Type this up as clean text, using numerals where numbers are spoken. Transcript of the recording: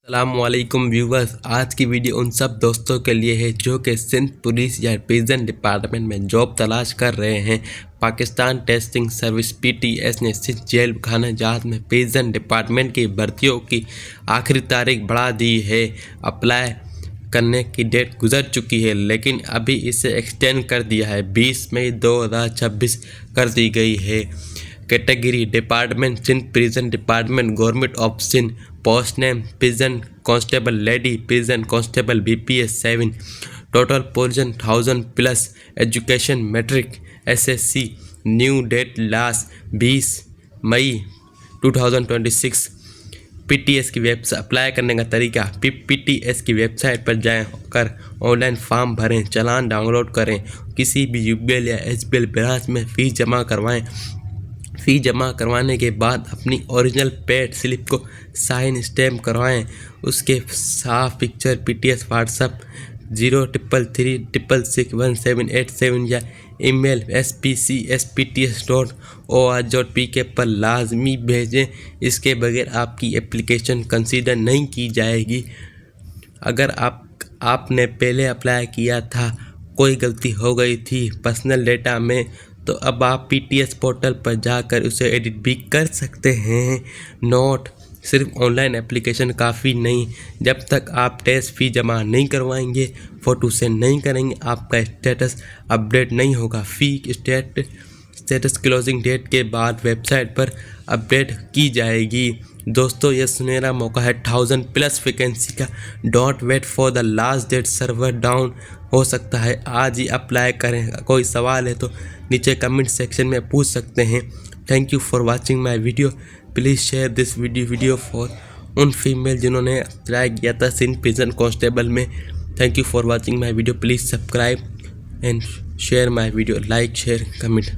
अस्सलामुअलैकुम व्यूवर्स। आज की वीडियो उन सब दोस्तों के लिए है जो कि सिंध पुलिस या प्रिजन डिपार्टमेंट में जॉब तलाश कर रहे हैं। पाकिस्तान टेस्टिंग सर्विस (PTS) ने सिंध जेल खाना जहाज में प्रिजन डिपार्टमेंट की भर्तियों की आखिरी तारीख बढ़ा दी है। अप्लाई करने की डेट गुजर चुकी है, लेकिन अभी इसे एक्सटेंड कर दिया है। 20 मई 2026 कर दी गई है। Category department Sindh prison department government of Sindh. Post name prison constable lady prison constable BPS 7। Total position 1000 plus. Education matric SSC। New date last 20 मई 2026। PTS की वेबसाइट अप्लाई करने का तरीका PTS की वेबसाइट पर जाएं कर ऑनलाइन फॉर्म भरें, चालान डाउनलोड करें, किसी भी UBL या SBL ब्रांच में फ़ीस जमा करवाएं। फ़ी जमा करवाने के बाद अपनी ओरिजिनल पेड स्लिप को साइन स्टैम्प करवाएं। उसके साफ पिक्चर PTS व्हाट्सएप 0333661787 या ईमेल spcs@pts.or.pk पर लाजमी भेजें। इसके बगैर आपकी एप्लीकेशन कंसीडर नहीं की जाएगी। अगर आपने पहले अप्लाई किया था, कोई गलती हो गई थी पर्सनल डेटा में, तो अब आप PTS पोर्टल पर जाकर उसे एडिट भी कर सकते हैं। नोट: सिर्फ ऑनलाइन एप्लीकेशन काफ़ी नहीं। जब तक आप टेस्ट फ़ी जमा नहीं करवाएंगे, फ़ोटो सेंड नहीं करेंगे, आपका स्टेटस अपडेट नहीं होगा। फ़ी स्टेटस क्लोजिंग डेट के बाद वेबसाइट पर अपडेट की जाएगी। दोस्तों, यह सुनहरा मौका है 1000 प्लस वैकेंसी का। Don't wait for the last date, server down हो सकता है। आज ही अप्लाई करें। कोई सवाल है तो नीचे कमेंट सेक्शन में पूछ सकते हैं। Thank you for watching my video. Please share this video for उन फीमेल जिन्होंने अप्लाई किया था सिंध प्रिजन कांस्टेबल में। Thank you for watching my video. Please subscribe and share my video. Like, share, comment.